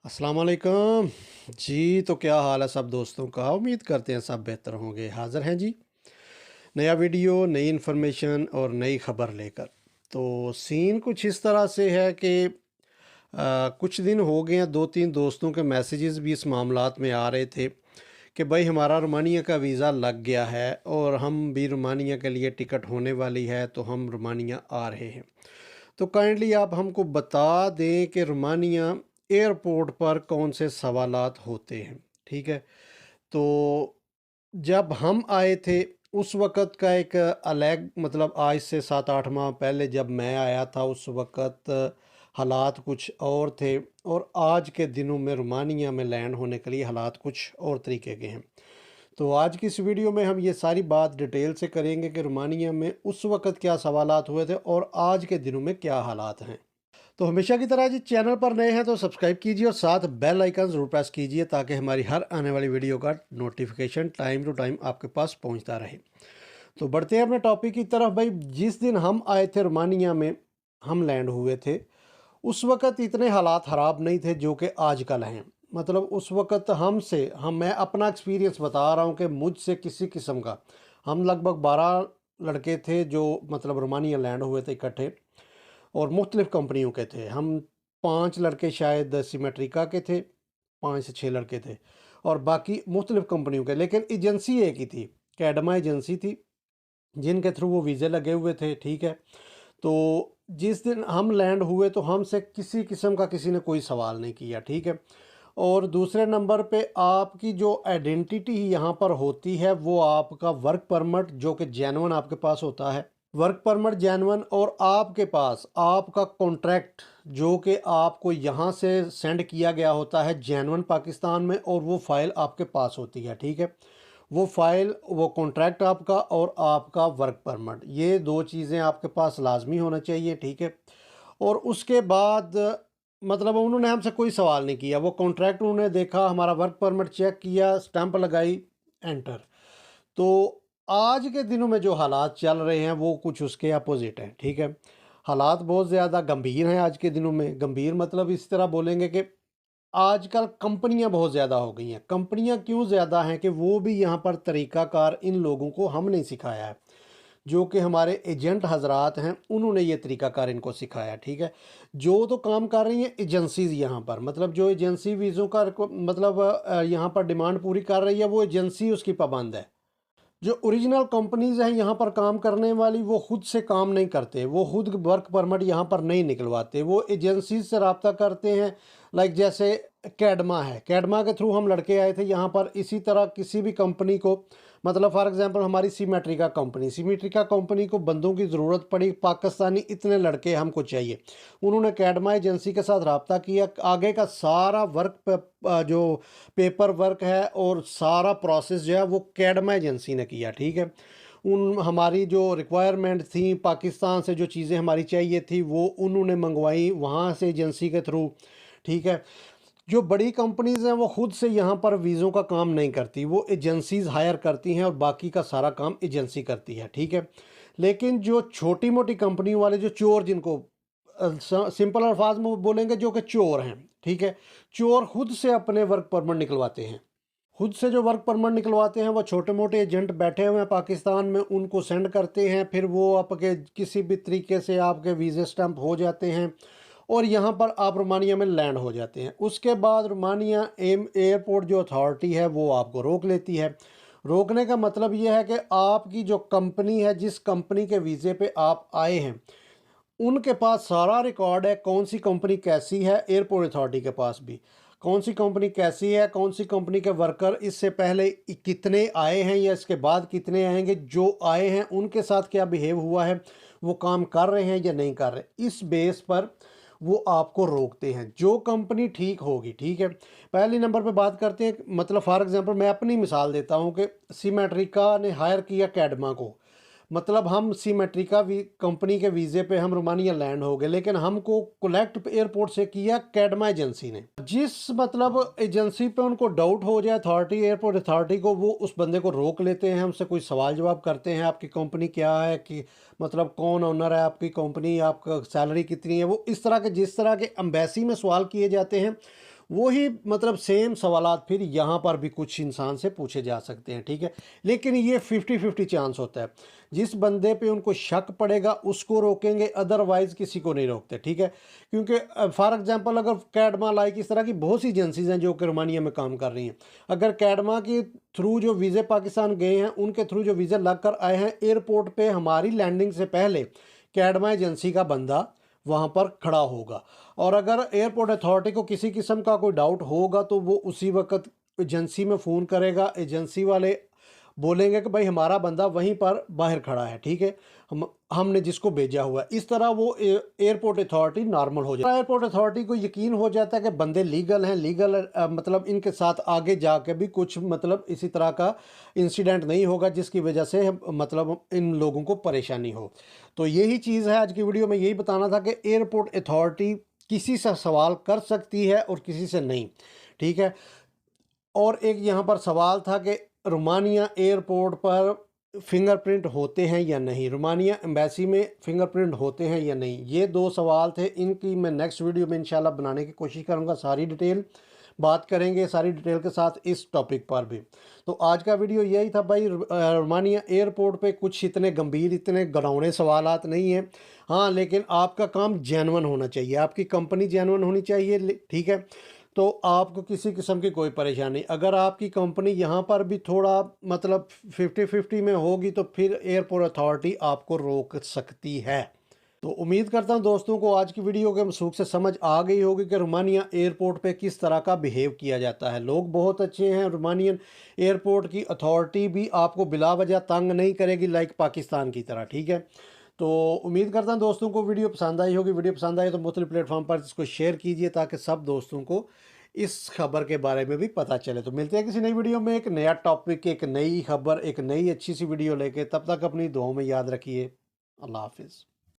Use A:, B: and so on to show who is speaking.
A: अस्सलाम वालेकुम जी। तो क्या हाल है सब दोस्तों का। उम्मीद करते हैं सब बेहतर होंगे। हाज़िर हैं जी, नया वीडियो, नई इन्फॉर्मेशन और नई ख़बर लेकर। तो सीन कुछ इस तरह से है कि कुछ दिन हो गए हैं, 2-3 दोस्तों के मैसेजेस भी इस मामलात में आ रहे थे कि भाई हमारा रोमानिया का वीज़ा लग गया है और हम भी रोमानिया के लिए टिकट होने वाली है, तो हम रोमानिया आ रहे हैं। तो काइंडली आप हमको बता दें कि रोमानिया एयरपोर्ट पर कौन से सवालात होते हैं, ठीक है? तो जब हम आए थे उस वक़्त का एक अलग मतलब आज से 7-8 माह पहले जब मैं आया था उस वक़्त हालात कुछ और थे और आज के दिनों में रोमानिया में लैंड होने के लिए हालात कुछ और तरीके के हैं। तो आज की इस वीडियो में हम ये सारी बात डिटेल से करेंगे कि रोमानिया में उस वक़्त क्या सवालात हुए थे और आज के दिनों में क्या हालात हैं। तो हमेशा की तरह जी, चैनल पर नए हैं तो सब्सक्राइब कीजिए और साथ बेल आइकन ज़रूर प्रेस कीजिए ताकि हमारी हर आने वाली वीडियो का नोटिफिकेशन टाइम टू टाइम आपके पास पहुंचता रहे। तो बढ़ते हैं अपने टॉपिक की तरफ। भाई, जिस दिन हम आए थे रोमानिया में, हम लैंड हुए थे, उस वक़्त इतने हालात ख़राब नहीं थे जो कि आजकल हैं। मतलब उस वक़्त मैं अपना एक्सपीरियंस बता रहा हूँ कि मुझसे किसी किस्म का, हम लगभग 12 लड़के थे जो मतलब रोमानिया लैंड हुए थे इकट्ठे और मुख्तलिफ़ कंपनियों के थे। हम 5 लड़के शायद सिमेट्रिका के थे, 5 से 6 लड़के थे और बाकी मुख्तलिफ़ कंपनियों के, लेकिन एजेंसी एक ही थी, कैडमा एजेंसी थी, जिनके थ्रू वो वीज़े लगे हुए थे, ठीक है। तो जिस दिन हम लैंड हुए तो हमसे किसी किस्म का किसी ने कोई सवाल नहीं किया, ठीक है। और दूसरे नंबर पे आपकी जो आइडेंटिटी यहाँ पर होती है वो आपका वर्क परमिट जो कि जेन्युइन आपके पास होता है, वर्क परमिट जेन्युइन, और आपके पास आपका कॉन्ट्रैक्ट जो कि आपको यहाँ से सेंड किया गया होता है जेन्युइन पाकिस्तान में, और वो फ़ाइल आपके पास होती है, ठीक है। वो फ़ाइल, वो कॉन्ट्रैक्ट आपका और आपका वर्क परमिट, ये 2 चीज़ें आपके पास लाज़मी होना चाहिए, ठीक है। और उसके बाद मतलब उन्होंने हमसे कोई सवाल नहीं किया, वो कॉन्ट्रैक्ट उन्होंने देखा, हमारा वर्क परमिट चेक किया, स्टैंप लगाई, एंटर। तो आज के दिनों में जो हालात चल रहे हैं वो कुछ उसके अपोज़िट हैं, ठीक है। हालात बहुत ज़्यादा गंभीर हैं आज के दिनों में। गंभीर मतलब इस तरह बोलेंगे कि आजकल कंपनियां बहुत ज़्यादा हो गई हैं। कंपनियां क्यों ज़्यादा हैं कि वो भी यहाँ पर तरीक़ाकार इन लोगों को हमने सिखाया है, जो कि हमारे एजेंट हजरात हैं, उन्होंने ये तरीक़ाकार इनको सिखाया, ठीक है। जो तो काम कर रही हैं एजेंसीज़ यहाँ पर, मतलब जो एजेंसी वीज़ों का मतलब यहाँ पर डिमांड पूरी कर रही है, वो एजेंसी उसकी पाबंद है। जो ओरिजिनल कंपनीज़ हैं यहाँ पर काम करने वाली, वो खुद से काम नहीं करते, वो खुद वर्क परमिट यहाँ पर नहीं निकलवाते, वो एजेंसी से रब्ता करते हैं। लाइक जैसे कैडमा है, कैडमा के थ्रू हम लड़के आए थे यहाँ पर। इसी तरह किसी भी कंपनी को, मतलब फॉर एग्जांपल हमारी सीमेट्रिका कंपनी को बंदों की ज़रूरत पड़ी, पाकिस्तानी इतने लड़के हमको चाहिए। उन्होंने कैडमा एजेंसी के साथ रब्ता किया, आगे का सारा जो पेपर वर्क है और सारा प्रोसेस जो है वो कैडमा एजेंसी ने किया, ठीक है। उन हमारी जो रिक्वायरमेंट थी, पाकिस्तान से जो चीज़ें हमारी चाहिए थी, वो उन्होंने मंगवाई वहाँ से एजेंसी के थ्रू, ठीक है। जो बड़ी कंपनीज़ हैं वो खुद से यहाँ पर वीज़ों का काम नहीं करती, वो एजेंसीज़ हायर करती हैं और बाकी का सारा काम एजेंसी करती है, ठीक है। लेकिन जो छोटी मोटी कंपनियों वाले, जो चोर, जिनको सिंपल अल्फाज में बोलेंगे, जो कि चोर हैं, ठीक है। चोर खुद से अपने वर्क परमिट निकलवाते हैं। खुद से जो वर्क परमिट निकलवाते हैं वो छोटे मोटे एजेंट बैठे हुए हैं पाकिस्तान में, उनको सेंड करते हैं, फिर वो आपके किसी भी तरीके से आपके वीज़े स्टैंप हो जाते हैं और यहाँ पर आप रोमानिया में लैंड हो जाते हैं। उसके बाद रोमानिया एयरपोर्ट जो अथॉरिटी है वो आपको रोक लेती है। रोकने का मतलब ये है कि आपकी जो कंपनी है, जिस कंपनी के वीज़े पे आप आए हैं, उनके पास सारा रिकॉर्ड है, कौन सी कंपनी कैसी है। एयरपोर्ट अथॉरिटी के पास भी कौन सी कंपनी कैसी है, कौन सी कंपनी के वर्कर इससे पहले कितने आए हैं या इसके बाद कितने आएंगे, जो आए हैं उनके साथ क्या बिहेव हुआ है, वो काम कर रहे हैं या नहीं कर रहे। इस बेस पर वो आपको रोकते हैं। जो कंपनी ठीक होगी, ठीक है। पहले नंबर पे बात करते हैं, मतलब फॉर एग्जांपल मैं अपनी मिसाल देता हूँ कि सीमेट्रिका ने हायर किया कैडमा को, मतलब हम सीमेट्रिका कंपनी के वीज़े पे हम रोमानिया लैंड हो गए, लेकिन हमको कलेक्ट एयरपोर्ट से किया कैडमा एजेंसी ने। जिस मतलब एजेंसी पे उनको डाउट हो जाए, अथॉरिटी, एयरपोर्ट अथॉरिटी को, वो उस बंदे को रोक लेते हैं, हमसे कोई सवाल जवाब करते हैं, आपकी कंपनी क्या है, कि मतलब कौन ओनर है आपकी कंपनी, आपका सैलरी कितनी है, वो इस तरह के, जिस तरह के एम्बेसी में सवाल किए जाते हैं, वही मतलब सेम सवालात फिर यहाँ पर भी कुछ इंसान से पूछे जा सकते हैं, ठीक है। लेकिन ये 50-50 चांस होता है। जिस बंदे पे उनको शक पड़ेगा उसको रोकेंगे, अदरवाइज किसी को नहीं रोकते, ठीक है। क्योंकि फॉर एग्जांपल अगर कैडमा लाइक इस तरह की बहुत सी एजेंसीज हैं जो कि रोमानिया में काम कर रही हैं, अगर कैडमा के थ्रू जो वीज़े पाकिस्तान गए हैं, उनके थ्रू जो वीज़ा लग कर आए हैं, एयरपोर्ट पे हमारी लैंडिंग से पहले कैडमा एजेंसी का बंदा वहाँ पर खड़ा होगा। और अगर एयरपोर्ट अथॉरिटी को किसी किस्म का कोई डाउट होगा तो वो उसी वक्त एजेंसी में फ़ोन करेगा, एजेंसी वाले बोलेंगे कि भाई हमारा बंदा वहीं पर बाहर खड़ा है, ठीक है, हमने जिसको भेजा हुआ है। इस तरह वो एयरपोर्ट अथॉरिटी नॉर्मल हो जाता है। एयरपोर्ट अथॉरिटी को यकीन हो जाता है कि बंदे लीगल हैं, लीगल मतलब इनके साथ आगे जाके भी कुछ मतलब इसी तरह का इंसिडेंट नहीं होगा जिसकी वजह से मतलब इन लोगों को परेशानी हो। तो यही चीज़ है आज की वीडियो में, यही बताना था कि एयरपोर्ट अथॉरिटी किसी से सवाल कर सकती है और किसी से नहीं, ठीक है। और एक यहाँ पर सवाल था कि रोमानिया एयरपोर्ट पर फिंगरप्रिंट होते हैं या नहीं, रोमानिया एम्बेसी में फिंगरप्रिंट होते हैं या नहीं, ये दो सवाल थे। इनकी मैं नेक्स्ट वीडियो में इंशाल्लाह बनाने की कोशिश करूँगा, सारी डिटेल बात करेंगे, सारी डिटेल के साथ इस टॉपिक पर भी। तो आज का वीडियो यही था भाई, रोमानिया एयरपोर्ट पे कुछ इतने गंभीर, इतने घिनौने सवालात नहीं हैं। हाँ, लेकिन आपका काम जेन्युइन होना चाहिए, आपकी कंपनी जेन्युइन होनी चाहिए, ठीक है। तो आपको किसी किस्म की कोई परेशानी, अगर आपकी कंपनी यहाँ पर भी थोड़ा मतलब 50-50 में होगी तो फिर एयरपोर्ट अथॉरिटी आपको रोक सकती है। तो उम्मीद करता हूँ दोस्तों को आज की वीडियो के मसूख से समझ आ गई होगी कि रोमानिया एयरपोर्ट पे किस तरह का बिहेव किया जाता है। लोग बहुत अच्छे हैं, रोमानियन एयरपोर्ट की अथॉरिटी भी आपको बिला वजह तंग नहीं करेगी लाइक पाकिस्तान की तरह, ठीक है। तो उम्मीद करता हूँ दोस्तों को वीडियो पसंद आई होगी। वीडियो पसंद आई तो मुख्तलिफ प्लेटफॉर्म पर इसको शेयर कीजिए ताकि सब दोस्तों को इस खबर के बारे में भी पता चले। तो मिलते हैं किसी नई वीडियो में, एक नया टॉपिक, एक नई खबर, एक नई अच्छी सी वीडियो लेके। तब तक अपनी दुआओं में याद रखिए। अल्लाह हाफिज़।